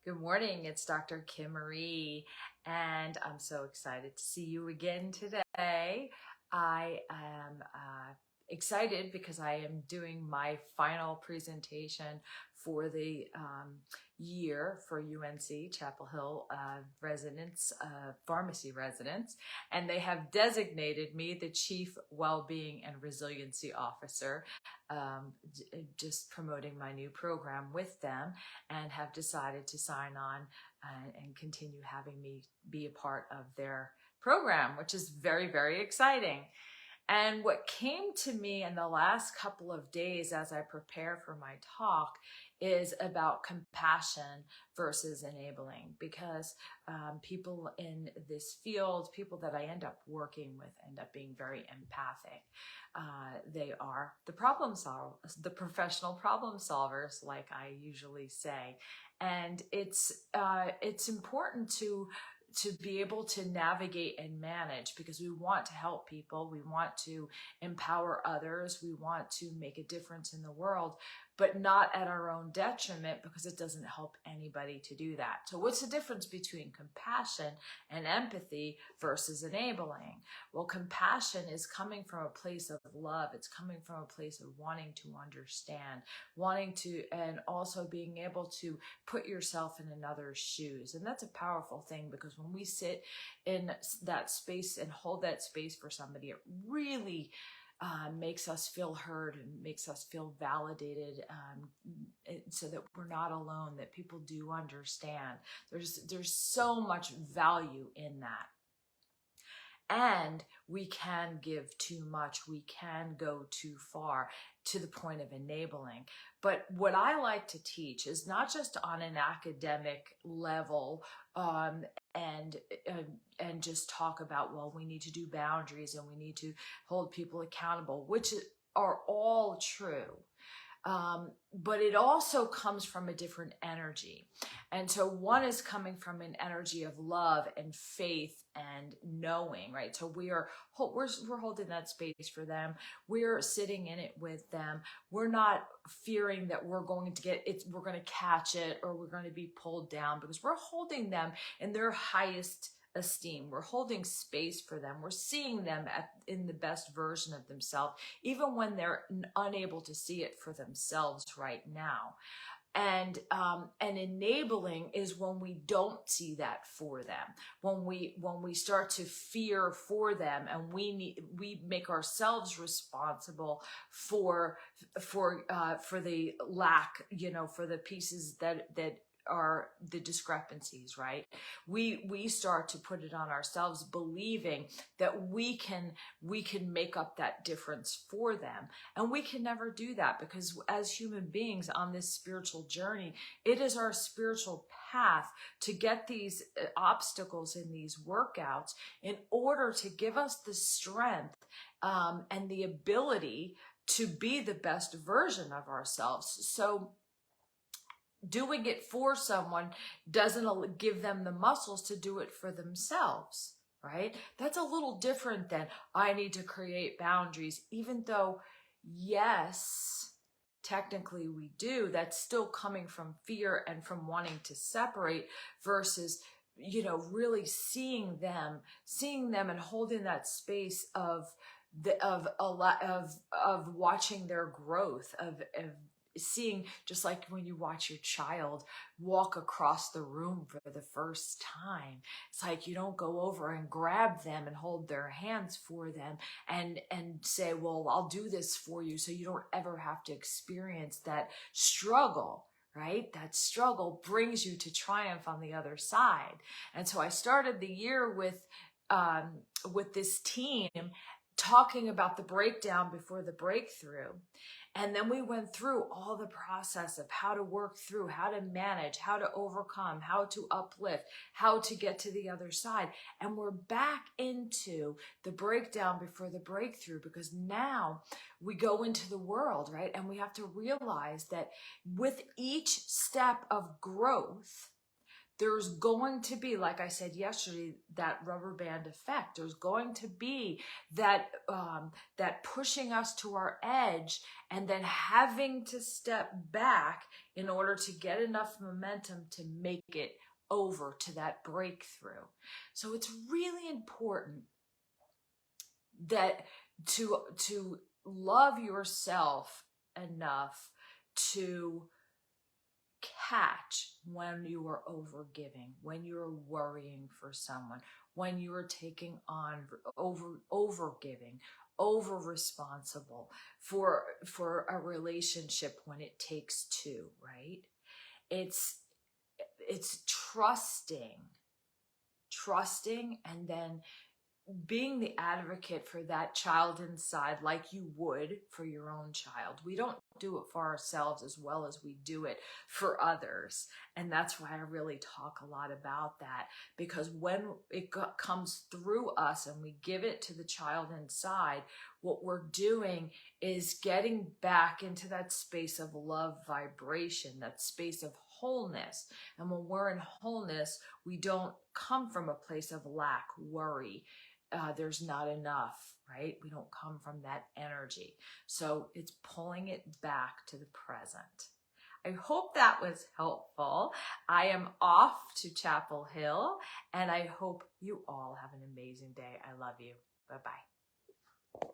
Good morning, it's Dr. Kim Marie, and I'm so excited to see you again today. I am excited because I am doing my final presentation for the year for UNC Chapel Hill residents, pharmacy residents, and they have designated me the Chief Wellbeing and Resiliency Officer, just promoting my new program with them, and have decided to sign on and continue having me be a part of their program, which is very, very exciting. And what came to me in the last couple of days as I prepare for my talk is about compassion versus enabling, because people in this field, people that I end up working with, end up being very empathic. They are the problem solvers, the professional problem solvers, like I usually say. And it's important to be able to navigate and manage, because we want to help people, we want to empower others, we want to make a difference in the world, but not at our own detriment, because it doesn't help anybody to do that. So what's the difference between compassion and empathy versus enabling? Well, compassion is coming from a place of love. It's coming from a place of wanting to understand, wanting to, and also being able to put yourself in another's shoes. And that's a powerful thing, because when we sit in that space and hold that space for somebody, it really makes us feel heard and makes us feel validated, so that we're not alone, that people do understand. There's so much value in that. And we can give too much. We can go too far, to the point of enabling. But what I like to teach is not just on an academic level, and just talk about, well, we need to do boundaries and we need to hold people accountable, which are all true. But it also comes from a different energy. And so one is coming from an energy of love and faith and knowing, right? So we're holding that space for them. We're sitting in it with them. We're not fearing that we're going to get it, we're going to catch it, or we're going to be pulled down, because we're holding them in their highest esteem. We're holding space for them. We're seeing them in the best version of themselves, even when they're unable to see it for themselves right now. And enabling is when we don't see that for them, when we start to fear for them, and we make ourselves responsible for the lack, for the pieces that are the discrepancies, right? We start to put it on ourselves, believing that we can make up that difference for them. And we can never do that, because as human beings on this spiritual journey, it is our spiritual path to get these obstacles in these workouts in order to give us the strength and the ability to be the best version of ourselves. So doing it for someone doesn't give them the muscles to do it for themselves, right? That's a little different than I need to create boundaries, even though, yes, technically we do. That's still coming from fear and from wanting to separate, versus really seeing them and holding that space of watching their growth, of seeing, just like when you watch your child walk across the room for the first time. It's like you don't go over and grab them and hold their hands for them and say, well, I'll do this for you so you don't ever have to experience that struggle, right? That struggle brings you to triumph on the other side. And so I started the year with this team talking about the breakdown before the breakthrough. And then we went through all the process of how to work through, how to manage, how to overcome, how to uplift, how to get to the other side. And we're back into the breakdown before the breakthrough, because now we go into the world, right? And we have to realize that with each step of growth, there's going to be, like I said yesterday, that rubber band effect. There's going to be that that pushing us to our edge and then having to step back in order to get enough momentum to make it over to that breakthrough. So it's really important that to love yourself enough to catch when you are overgiving, when you're worrying for someone, when you are taking on overgiving, over responsible for a relationship when it takes two, right? It's trusting and then being the advocate for that child inside like you would for your own child. We don't do it for ourselves as well as we do it for others. And that's why I really talk a lot about that, because when it comes through us and we give it to the child inside, what we're doing is getting back into that space of love vibration, that space of wholeness. And when we're in wholeness, we don't come from a place of lack, worry, there's not enough, right? We don't come from that energy. So it's pulling it back to the present. I hope that was helpful. I am off to Chapel Hill, and I hope you all have an amazing day. I love you. Bye-bye.